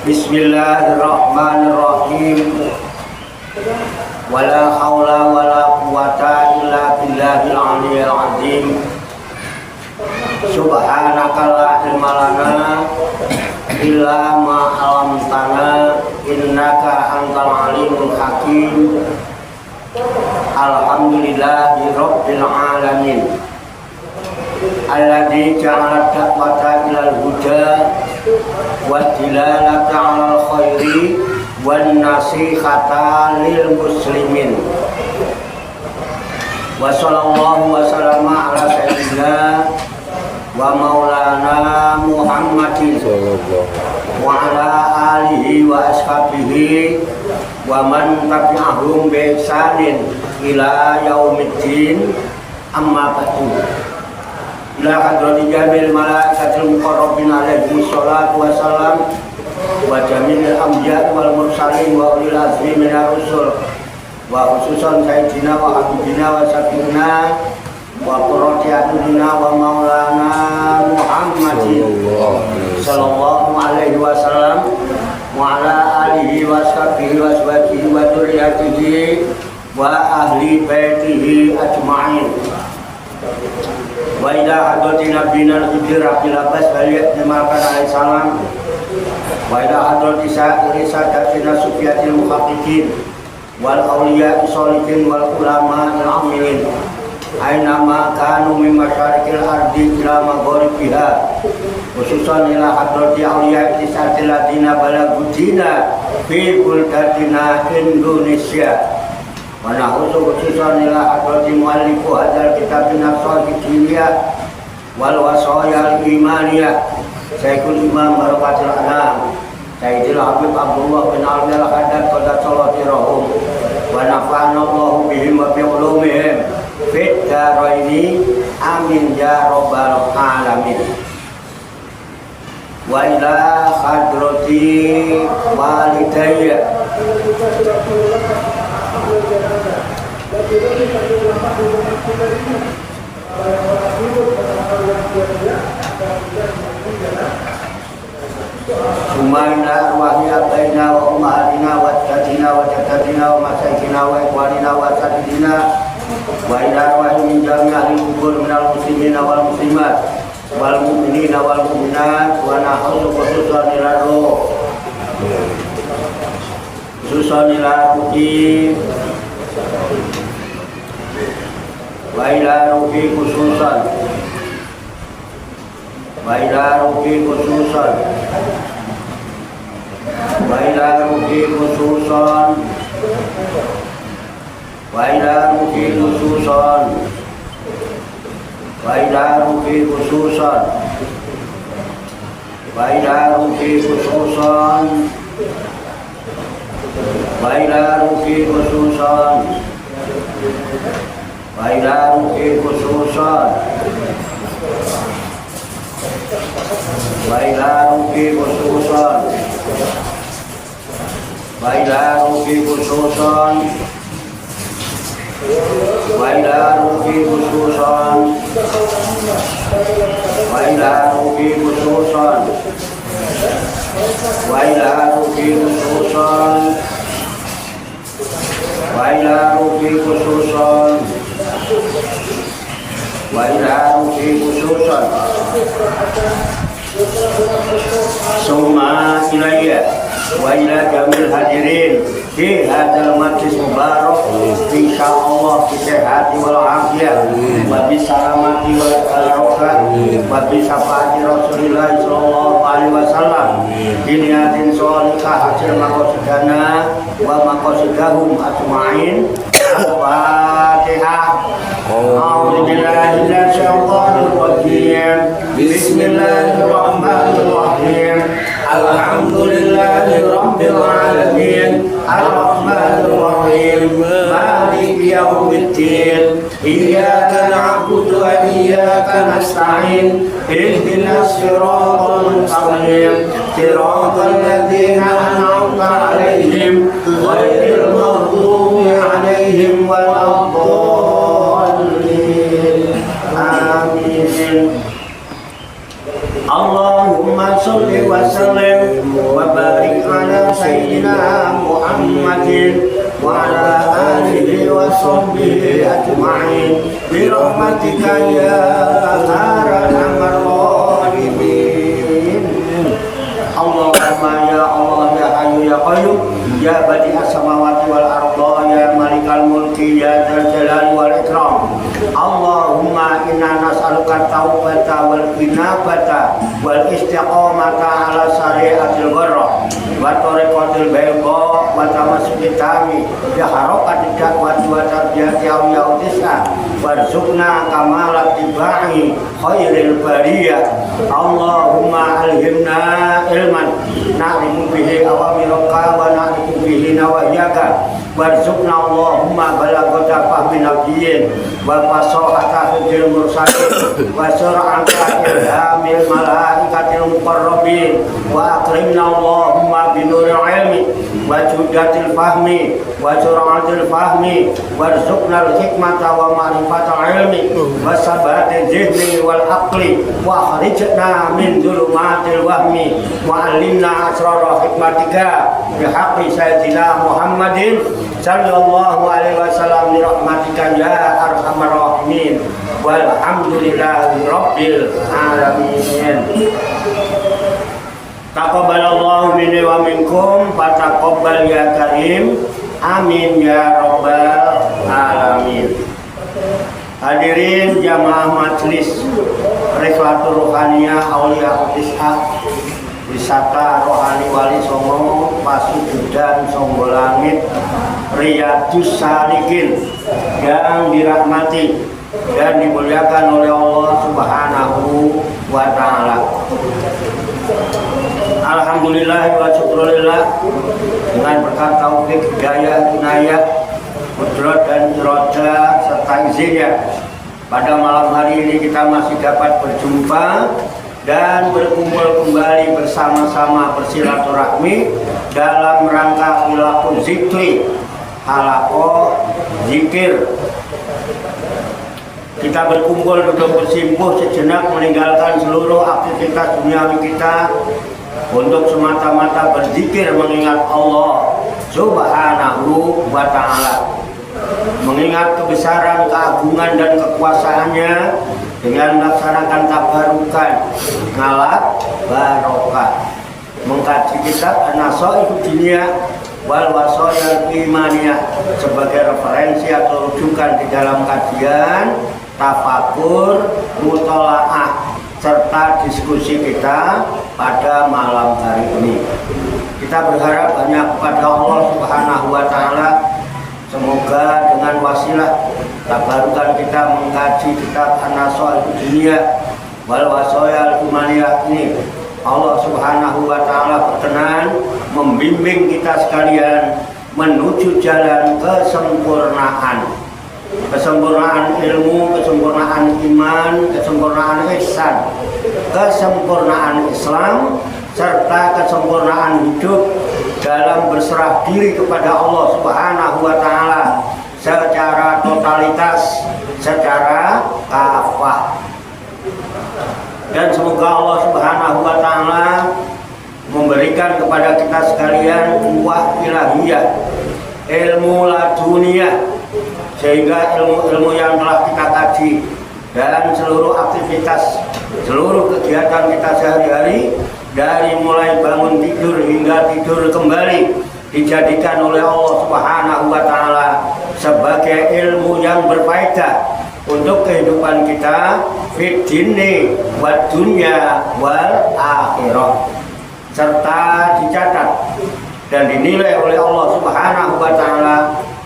Bismillahirrahmanirrahim. Wala haula wala quwata illa billahil aliyyil azim. Subhanaka la ilma lana illa ma 'allamtana innaka antal alimul hakim. Alhamdulillahi rabbil alamin. Alladzi ja'ala da'wata ilal huda wa dilalata 'alal khairi wan nasihata lil muslimin. Wa sallallahu wa sallama ala sayyidina wa maulana Muhammadin wa ala alihi wa ashabihi wa man tabi'ahum bi ihsanin ila yaumiddin. Amma ba'du. Ila hadrati jamil malaikatil muqarrabin alaihi wassalatu wassalam wa jamil anbiya wal mursalin wa ulil azmi minar rusul wa khususan sayyidina wa habibina wa syafi'ina wa qurrati a'yunina wa maulana Muhammadin sallallahu alaihi wasallam wa ala alihi wa sahbihi wa azwajihi wa dzurriyyatihi wa ahli baitihi ajma'in. Wa ila hadrati nabiyina al-hijr Rabbil Abbas Baliyat Nimalkan alaihi salam. Wa ila hadrati sa'iri sadatina sufiyatil muhaqqiqin wal awliya sholihin wal ulama al-amilin aina ma kanu min masyariqil ardi ila magharibiha, khususan ila hadrati awliya isatil ladina balagudina fi buldatina Indonesia. Wa nahusu khususan ila hadrati muallifu hadzal kitabin as-sahihiyah wal wasayal imaniyah Syekhul Imam Barakatul Anam Sayyidil Habib Abdullah bin Ali al-Haddad qaddatsallahu sirrahum wa nafa'ana Allahu bihim wa bi ulumihim fid dharaini amin ya rabbal alamin. Wa ila hadrati walidayya Sumaina wa hiyabaina wa umahatina wa jadina wa jadatina wa masyaykhina wa ikhwanina wa sadidina wa ila arwahi min jami'il kubur minal muslimina wal muslimat wal mu'minina wal mu'minat wa nahulu khususan ila ruh khususan ila ruhi wa ila ruhi khususan wa ila ruhi khususan wa ila ruhi khususan wa ila ruhi khususan wa ila ruhi khususan wa ila ruhi khususan wa ila ruhi khususan wa ila ruhi khususan wa ila ruhi khususan wa ila ruhi khususan wa ila ruhi khususan wa ila ruhi khususan wa ila ruhi khususan wa ila ruhi khususan wa ila ruhi khususan summa ilayya wa ila jamil hadirin fi hadzal majlis mubarak insyaallah bi sihhati wal afiyah wa bi salamati wal barokah wa bi syafaati Rasulillah sallallahu alaihi wasallam bi niyatin sholihah hasil maqasidana wa maqasidahum ajma'in. Al-Fatihah. A'udzu billahi minasy syaithanir rajim. Bismillahirrahmanirrahim. Alhamdulillahi rabbil alamin. Ar-Rahmanir Rahim. Maliki yaumiddin. Iyyaka na'budu wa iyyaka nasta'in. Ihdinas siratal mustaqim. Siratal ladzina an'amta 'alaihim ghairil maghdubi 'alaihim waladdallin. Amin. Allahumma sholli wa sallim wa barik sayyidina Muhammadin wa ala alihi wa sahbihi ajma'in bi rahmatika ya arhamar rahimin. Allahumma ya Allah ya Hayyu ya Qayyum ya badi'as samawati wal arda ya malikal mulki ya dzal jalali wal ikram. Allahumma inna nas'aluka taubata wal inabata wal istiqamata ala syari'atil gharra wa tariqatil bayda wa tamassukit tami bi harakati dakwati wa tarbiyati awliya utisa warzuqna kamalat tibai khairil bariyah. Allahumma alhimna ilman na'rifu bihi awamiraka wa na'rifu bihi nawajaka warzuqna Allahumma balagata fahmi nabiyyin wa fasahata hujil mursalin wa sur'ata ilhamil malaikatil muqarrabin wa akrimna Allahumma binuril ilmi wa judatil fahmi wa sur'atil fahmi warzuqna al-hikmata wa ma'rifatal ilmi wa sabatil zihni wal aqli wa akhrijna min dhulumatil wahmi wa alimna asrara hikmatika bihaqqi sayyidina Muhammadin sallallahu alaihi wasallam bi rahmatika ya arhamar rahimin walhamdulillahi rabbil alamin. Taqabbalallahu minni wa minkum fataqabbal ya karim amin ya rabbal alamin. Hadirin jamaah majelis Rikhlatul Ruhaniyah Aulia Ishaq wisata rohani Wali Songo Pasujudan Songgolangit Riyadus Salikin yang dirahmati dan dimuliakan oleh Allah Subhanahu wa ta'ala. Alhamdulillah wa syukurillah, dengan berkat taufik hidayah inayah qudrat dan iradah serta izinnya, pada malam hari ini kita masih dapat berjumpa dan berkumpul kembali bersama-sama bersilaturahmi dalam rangka hilakul zikri, halaqah zikir. Kita berkumpul duduk bersimpuh sejenak meninggalkan seluruh aktivitas duniawi kita untuk semata-mata berzikir mengingat Allah Subhanahu wa ta'ala, mengingat kebesaran, keagungan dan kekuasaannya dengan melaksanakan tabarukan ngalat barokah, mengkaji kitab An-Nasaihud Diniyah wal Wasail Imaniyah sebagai referensi atau rujukan di dalam kajian, tafakur, mutolaah serta diskusi kita pada malam hari ini. Kita berharap banyak kepada Allah Subhanahu wa ta'ala, semoga dengan wasilah tabarukan kita mengkaji kitab An-Nasaihud Diniyah wal Wasail Imaniyah ini, Allah Subhanahu wa ta'ala berkenan membimbing kita sekalian menuju jalan kesempurnaan. Kesempurnaan ilmu, kesempurnaan iman, kesempurnaan ihsan, kesempurnaan Islam, serta kesempurnaan hidup dalam berserah diri kepada Allah Subhanahu wa ta'ala secara totalitas, secara kafah. Dan semoga Allah Subhanahu wa ta'ala memberikan kepada kita sekalian kuwah ilahiyah, ilmu laduniyah, sehingga ilmu-ilmu yang telah kita kaji dan seluruh aktivitas, seluruh kegiatan kita sehari-hari, dari mulai bangun tidur hingga tidur kembali, dijadikan oleh Allah Subhanahu wa ta'ala sebagai ilmu yang berfaedah untuk kehidupan kita fid dini wad dunya wal akhirah, serta dicatat dan dinilai oleh Allah Subhanahu wa ta'ala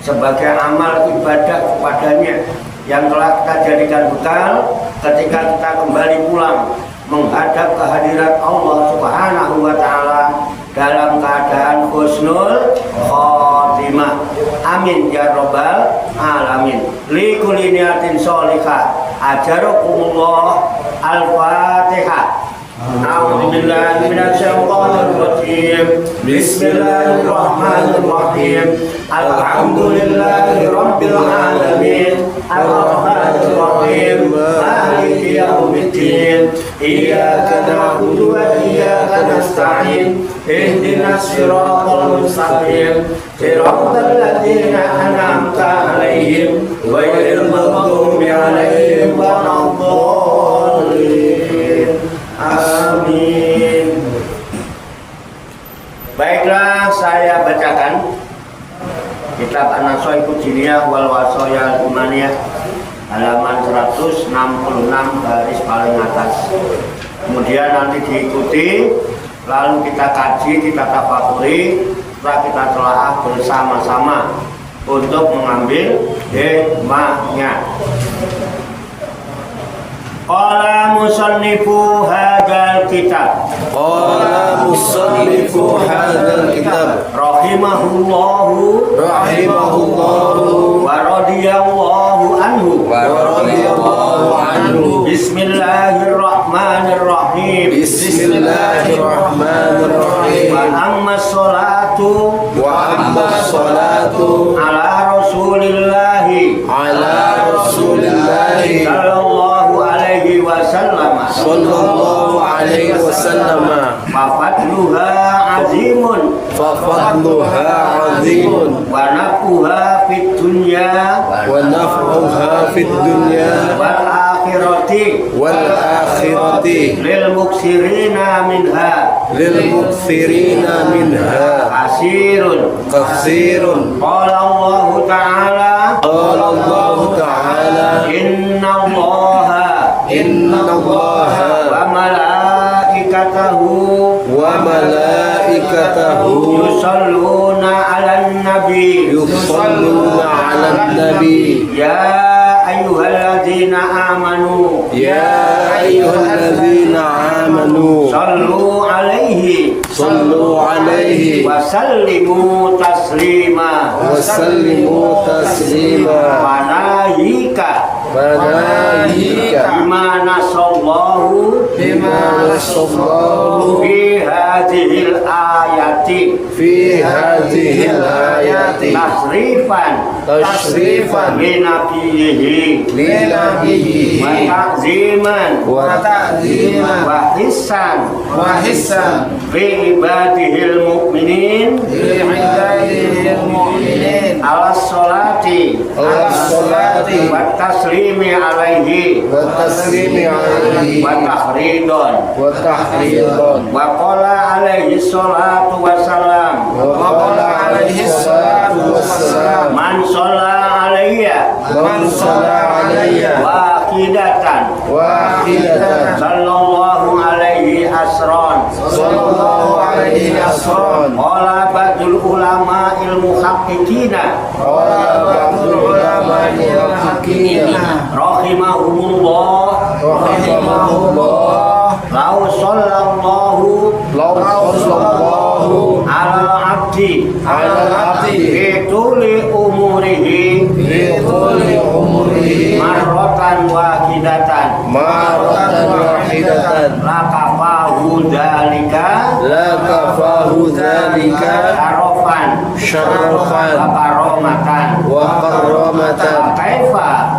sebagai amal ibadah kepadanya yang telah kita jadikan bekal ketika kita kembali pulang menghadap kehadirat Allah Subhanahu wa ta'ala dalam keadaan husnul khotimah. Amin ya rabbal alamin. Li kulli niyatin sholihah. Ajarokumullah. Al-Fatihah. A'udzu billahi minasyaitonir rajim. Bismillahirrahmanirrahim. Alhamdulillahi rabbil alamin. Arrahmanir rahim. Maliki yaumiddin. Iyyaka na'budu wa iyyaka nasta'in. Ihdinas siratal mustaqim. Siratal ladzina an'amta 'alaihim ghairil maghdubi 'alaihim waladdallin. Amin. Baiklah, saya bacakan kitab An-Nasaiqud Diniyah wal Wasaya Imaniyah halaman 166 garis paling atas. Kemudian nanti diikuti, lalu kita kaji, kita tafakuri, setelah kita telah bersama-sama untuk mengambil hikmahnya. Qala musannifu hadzal kitab. Qala musannifu hadzal kitab. Rahimahullahu wa radiyallahu anhu. Bismillahirrahmanirrahim. Wa amma sholatu ala rasulillahi sallallahu alaihi wasallam. Fafadluha azimun wa naf'uha fid dunya wal akhirati lil muksirina minha kasirun. Qala Allah ta'ala inna Allaha wa malaikatahu yusalluna 'alan nabi ya ayyuhalladzina amanu sallu alaihi wa sallimu taslima wa nahika bima nasallahu fi hadhil ayati tasrifan li nabiyyihi wa ta'ziman wa hissan fi ibadihil mu'minin ala salati wa taslimi alaihi wa tahridon wa qala alaihi salatu wassalam man shalla alayya wahidatan sallallahu alaihi asron. Qala ba'dul ulama ilmu haqiqina rahimahumullah lau sallallahu ala abdi fi tuli umurihi marratan wahidatan lakafahu dzalika syarafan wa karramatan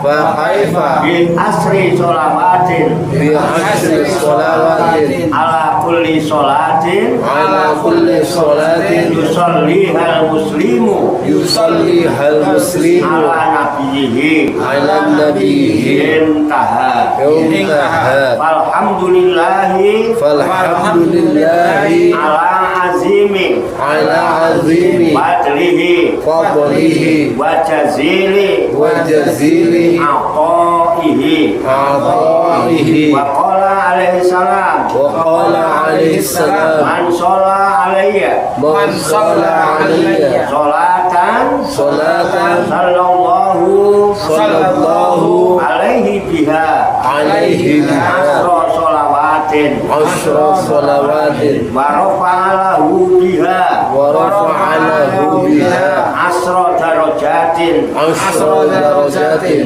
fa kaifa bi asri sholawatin ala kulli sholatin yusallihal muslimu ala nabiyyihi intaha. Alhamdulillahi ala azimi fadlihi wa jazili a'taihi wa qala alaihi salam man shalla alayya salatan sallallahu alaihi biha asyra sholawatin wa rafa'alahu biha asyra darajatin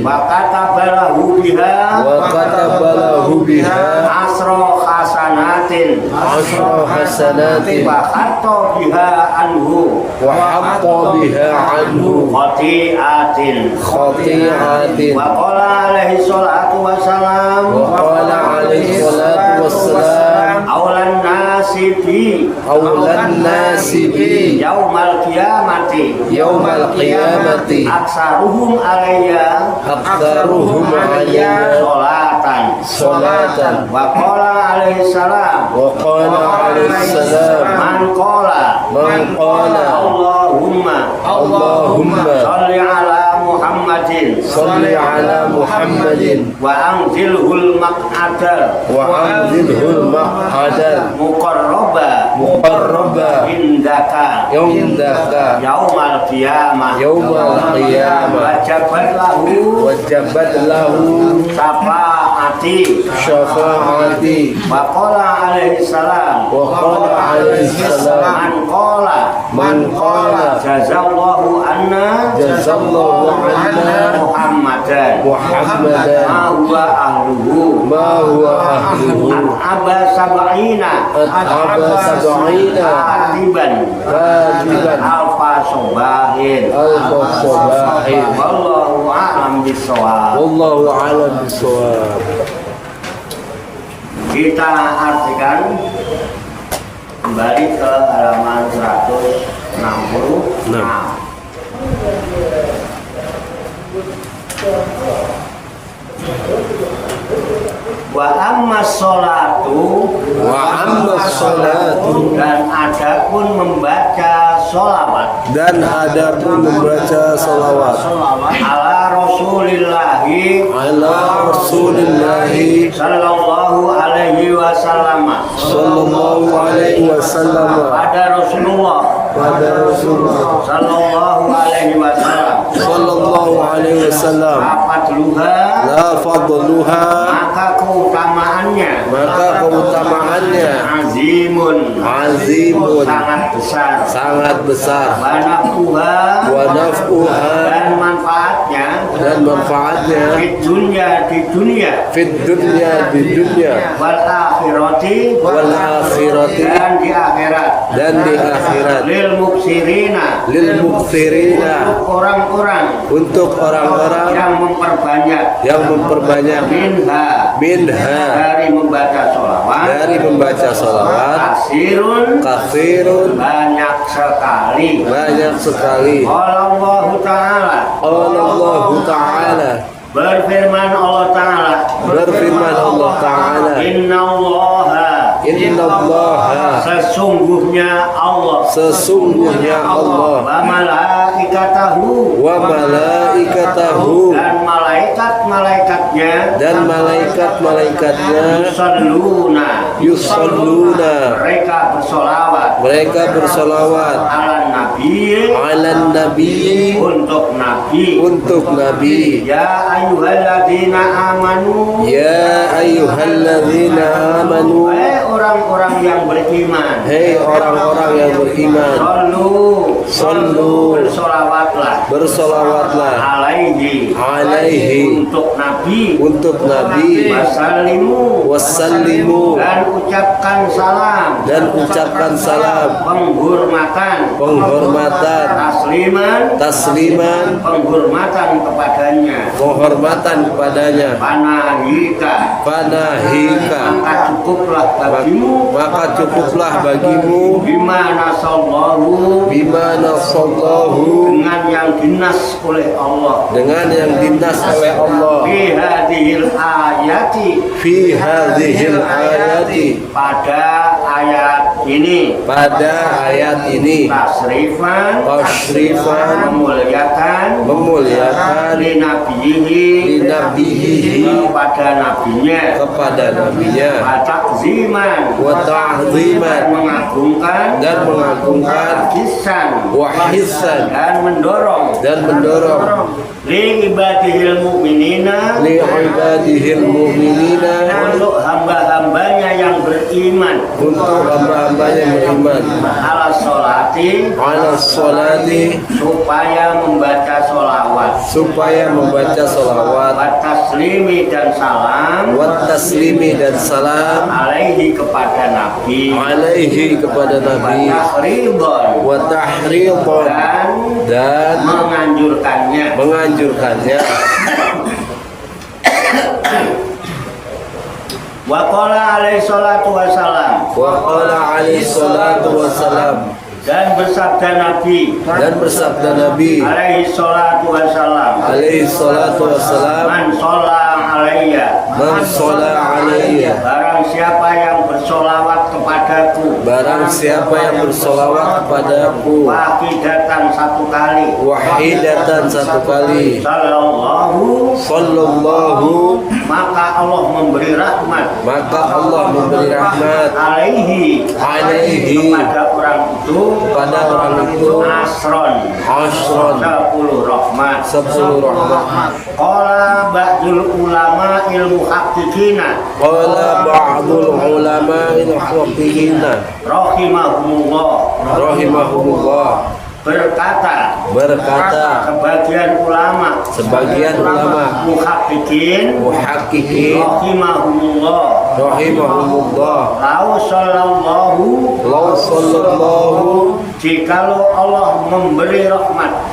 wa katabalahu biha asyra hasanat hasanatin عشر حسنات wa hatta biha anhu وحط بها عنه khati'atin خطيئات wa qala alaihi salatu wassalam وقال عليه الصلاة والسلام aulan nasi bi أولى الناس بي yaumal qiyamati يوم القيامة aksaruhum alayya أكثرهم علي sholatan صلاة wa qala alaihi salam وقال عليه السلام man qala من قال Allahumma اللهم sholli ala Muhammadin صل على محمد wa anzilhul maq'ada وأنزله المقعد muqarraba مقربا indaka عندك yaumal qiyamah يوم القيامة wajabat lahu وجبت له syafaati شفاعتي wa qala alaihi salam وقال عليه السلام man qala jazallahu anna جزى الله عنا Muhammadan محمدا ma huwa ahluhu ما هو أهله aba sab'ina أتعب سبعين katiban كاتبا alfa sobahin ألف صباح wallahu a'lam bissawab. والله أعلم بالصواب. Kita artikan kembali ke halaman 166. Wa amma sholatu Wa sholatu dan adapun membaca sholawat dan adapun membaca salawat ala Rasulillahi ala Rasulillahi sallallahu alaihi wasallam sallallahu alaihi wasallam pada Rasulullah pada Rasulullah sallallahu alaihi wasallam sallallahu alaihi wasallam apa duluha la fadluha maka keutamaannya azimun sangat besar wa naf'uha dan manfaatnya di dunia fid dunya wal akhirati dan di akhirat lil muksirina untuk orang-orang yang memperbanyak minha dari membaca sholawat katsirun banyak sekali Allah Ta'ala berfirman Allah Ta'ala Inna Allah sesungguhnya Allah wa malaikatahu dan malaikat-malaikatnya yusalluna mereka bersolawat ala nabi untuk nabi ya ayyuhalladzina amanu orang-orang yang beriman hei orang-orang yang beriman sallu bersolawatlah alaihi untuk nabi wasallimu dan ucapkan salam penghormatan tasliman penghormatan kepadanya panahika maka cukuplah bagimu bima nasallahu dengan yang dinas oleh Allah fi hadhil ayati pada ayat ini tasrifan memuliakan linabihi kepada nabinya wa ta'ziman dan mengagungkan wa hissan dan mendorong li ibadihil mu'minina untuk hamba-hambanya yang beriman ala sholati supaya membaca sholawat, supaya membaca sholawat, wa taslimi dan salam, wa taslimi dan salam alaihi kepada Nabi, alaihi kepada wa Nabi, tahridon wa tahridon dan menganjurkannya. Wa qala alaihi salatu wassalam, Wa qala alaihi salatu wassalam, dan bersabda Nabi alaihi salatu wassalam, man sholla alayya, man sholla alayya, barang siapa yang bersolawat kepadaku, barang siapa yang bersolawat kepadaku, wahidatan satu kali, wahidatan satu kali, sallallahu, maka Allah memberi rahmat, alaihi kepada orang itu, asron 10 rahmat. Qala ba'dul ulama ilmu hakikina, Qala ba'dul ulama rahimahumullah berkata sebagian ulama muhaqqiqin rahimahumullah, lau sallallahu, jikalau Allah memberi rahmat,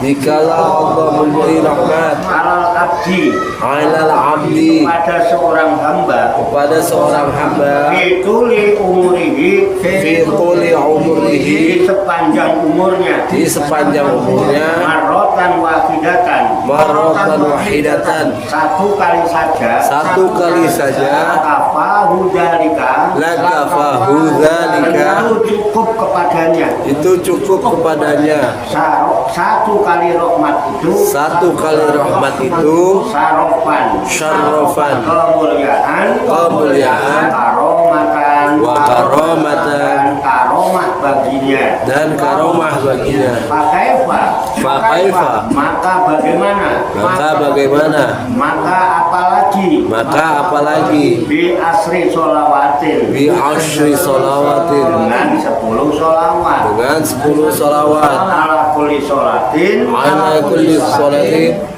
alal abdi pada seorang hamba, fituli umurihi, di sepanjang umurnya, marotan wahidatan, satu kali saja, lakafahu dzalika, itu cukup kepadanya, satu kali rahmat itu, syarrofan, kemuliaan, karomatan, dan karomah baginya. Fakaifa, maka bagaimana, maka apalagi bi asri sholawatin, dengan 10 sholawat, ala kulli sholatin,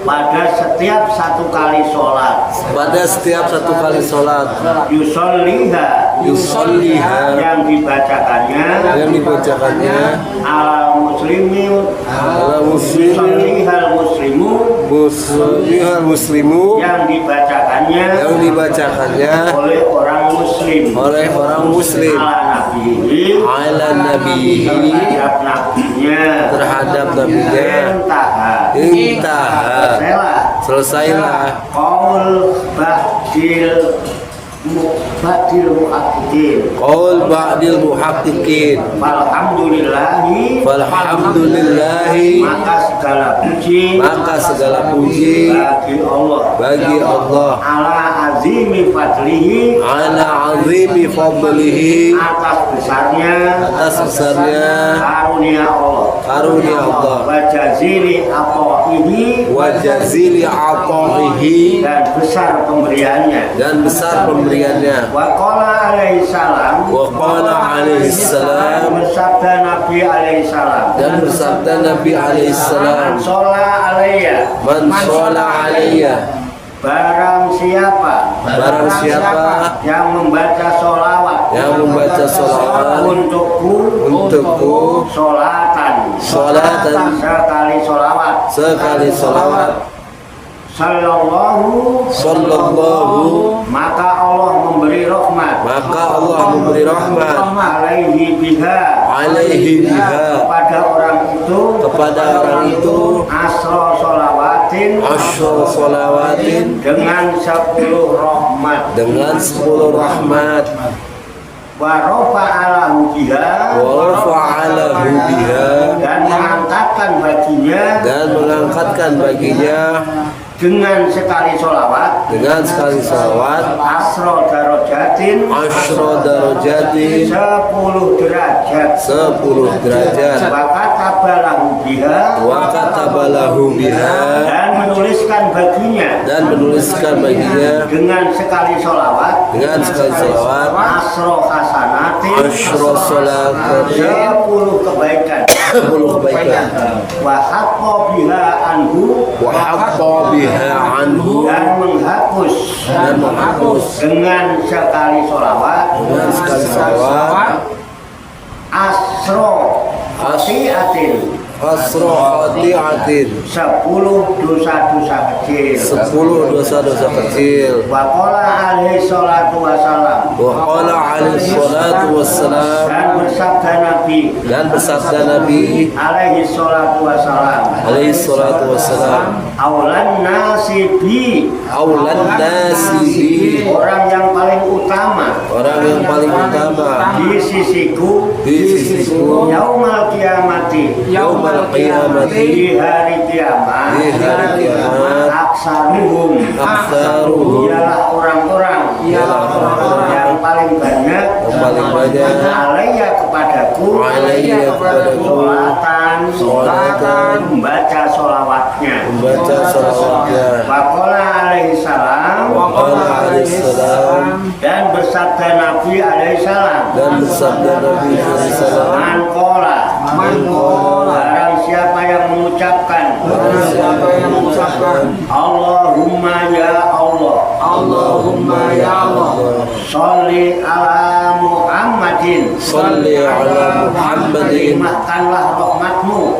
pada setiap satu kali sholat, yusolliha, yang dibacakannya, ala muslimu, yang dibacakannya oleh orang muslim, ala nabihi, terhadap nabinya, intaha, selesailah. Qaul ba'dil muhaqqiqin, Falhamdulillahi, maka segala puji bagi Allah, ala azimi fadlihi, atas besarnya karunia Allah, wa jazili aqaihi, dan besar pemberiannya. Wa qala alaihi salam, bersabda Nabi alaihi salam, man sholla alayya, barang siapa yang membaca sholawat untukku sholatan sekali sholawat, sallallahu, maka Allah memberi rahmat, alaihi biha, kepada orang itu, asro sholawatin, dengan 10 rahmat, wa rafa'alahu biha, dan mengangkatkan baginya dengan sekali sholawat, asro darajatin, 10 derajat, wa katabalahu biha, dan menuliskan baginya dengan sekali sholawat, asro hasanatin, 10 kebaikan, 10 kebaikan. Wa haqqa biha anhu, Wa haqqa biha anhu, dan menghapus dengan sekali sholawat dengan sekali salawat asro khati'atin, asra khati'atin, 10 dosa-dosa kecil. 10 dosa-dosa kecil. Wa qala alaihi salatu wassalam, Wa qala alaihi salatu wassalam, dan bersabda Nabi alaihi salatu wassalam, aulan nasi bi, orang yang paling utama di sisiku yaumal kiamati, di hari kiamat, aksaruhum, ialah orang-orang yang paling banyak alaiya kepadaku, sholatan, membaca sholawatnya. Waqala alaihi salam, dan bersabda Nabi alaihi salam, man qala, barang siapa yang mengucapkan Allahumma ya Allah, sholli ala Muhammadin,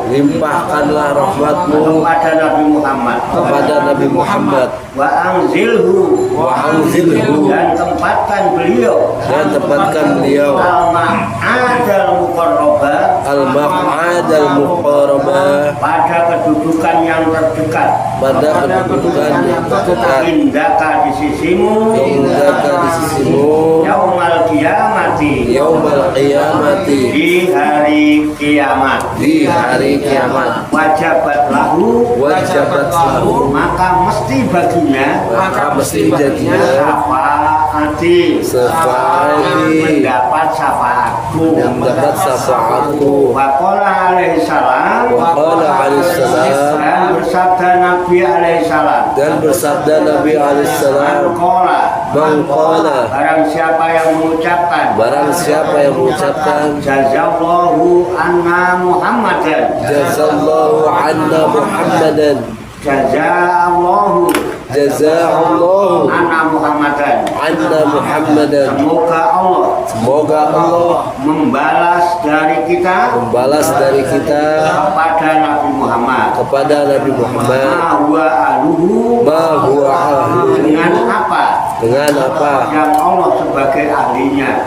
limpahkanlah rahmatmu kepada Nabi Muhammad, wa anzilhu, dan tempatkan beliau al-maq'adal muqarraba, pada kedudukan yang terdekat, indaka di sisimu, yaumal qiyamati, di hari kiamat, wajabat lahu, maka mesti baginya syafaati, mendapat syafaatku. Waqala alaihi salam, dan bersabda Nabi alaihi salam, mengqala, barang siapa yang mengucapkan jazallahu anna Muhammadan, jazallahu anna Muhammadan, semoga Allah membalas dari kita kepada Nabi Muhammad, ma huwa ahluhu, dengan apa yang Allah sebagai ahlinya,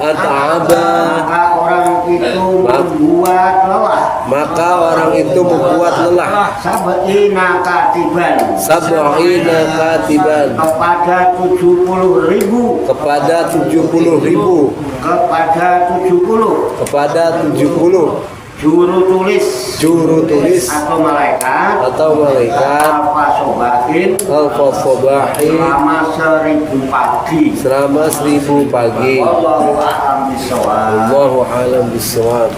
at'aba, maka orang itu membuat lelah sab'ina katiban, kepada 70.000 juru tulis atau malaikat alfa sobahin, selama 1000 pagi. Wallahu a'lam bishawab.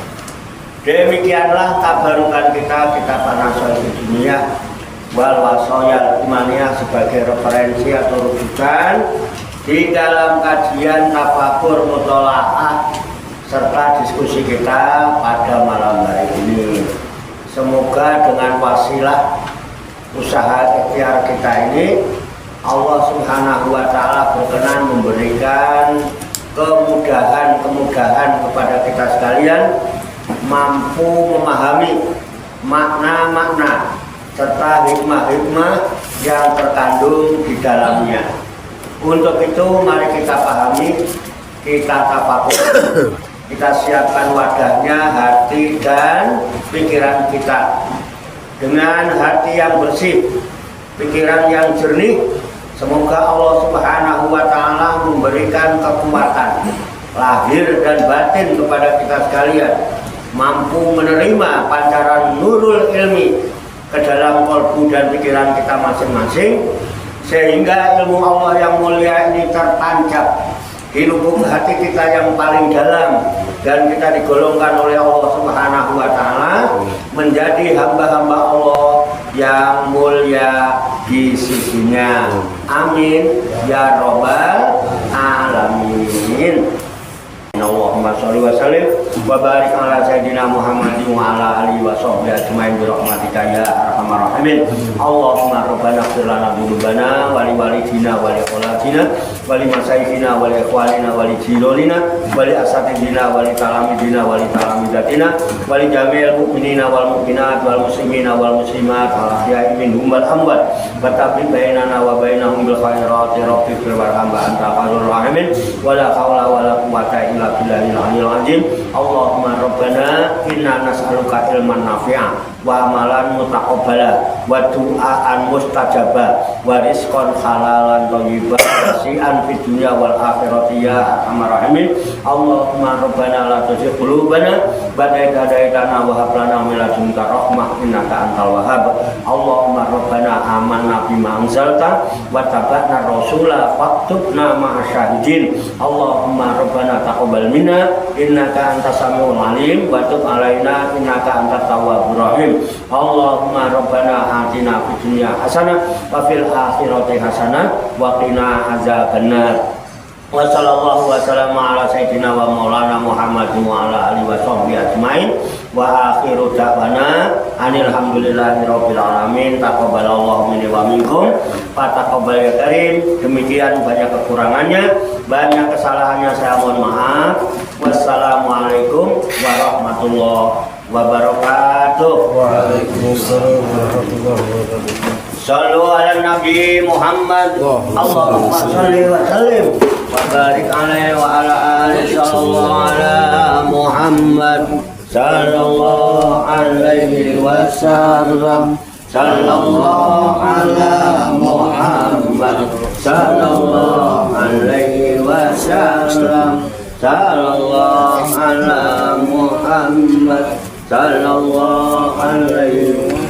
Demikianlah tabarukan kita Panasoil Dunia wal Wasoyal Imaniyah sebagai referensi atau rujukan di dalam kajian tafakur mutolaah serta diskusi kita pada malam hari ini. Semoga dengan wasilah usaha ikhtiar kita ini, Allah Subhanahu wa Ta'ala berkenan memberikan kemudahan kepada kita sekalian, mampu memahami makna-makna serta hikmah-hikmah yang terkandung di dalamnya. Untuk itu mari kita pahami, kita tafakur, kita siapkan wadahnya hati dan pikiran kita dengan hati yang bersih, pikiran yang jernih. Semoga Allah Subhanahu wa Ta'ala memberikan kekuatan lahir dan batin kepada kita sekalian, mampu menerima pancaran nurul ilmi ke dalam kalbu dan pikiran kita masing-masing, sehingga ilmu Allah yang mulia ini tertancap di lubuk hati kita yang paling dalam, dan kita digolongkan oleh Allah Subhanahu wa Ta'ala menjadi hamba-hamba Allah yang mulia di sisinya. Amin ya robbal alamin. Allahumma sholli wa sallim wa barik ala sayyidina Muhammadin wa ala alihi wa sahbihi ajmain bi rahmatika ya arhamar rahimin. Allahumma rabbana ighfir lana dzunubana wa li walidina wa li auladina wa li masayikhina wa li ikhwanina wa li jironina wa li asatidina wa li talamidina wa li talamidatina wa li jami'il mu'minina wal mu'minat wal muslimina wal muslimat wal ahya'i minhum wal amwat wa taqim bainana wa bainahum bil khairati rabbi fil warham wa anta khairur rahimin wa la haula wa la quwwata illa billahil aliyyil azim. Allahumma rabbana inna nas'aluka ilman nafi'a wa amalan mutaqabbala wa du'aan mustajaba wa rizqan halalan thayyiban wasi'an fid dunya wal akhirati ya arhamar rahimin. Allahumma rabbana la tuzigh qulubana ba'da idh hadaytana wa hab lana min ladunka rahmah innaka antal wahhab. Allahumma rabbana amanna bima anzalta wa tabi'na rasula faktubna ma'asy syahidin. Allahumma rabbana taqabbal minna innaka antas samiul alim wa tub alaina innaka antat tawwabur rahim. Allahumma rabbana atina fid dunya hasanah wa fil akhirati hasanah wa qina azabannar. Wa sallallahu wa sallama ala sayyidina wa maulana Muhammadin wa ala alihi wa sahbihi ajmain wa akhiru da'wana alhamdulillahi rabbil alamin. Taqabbalallahu minni wa minkum fataqabbal ya karim. Demikian banyak kekurangannya, banyak kesalahannya, saya mohon maaf. Wassalamualaikum warahmatullahi wabarakatuh. Waalaikumsalam warahmatullahi wabarakatuh. Sallu ala Nabi Muhammad. Allahumma salli wa sallim wa barik alaihi wa ala alihi sallallahu ala Muhammad sallallahu alaihi wasallam. Sallallahu ala Muhammad sallallahu alaihi wasallam. Sallallahu ala Muhammad sallallahu alaihi wasallam.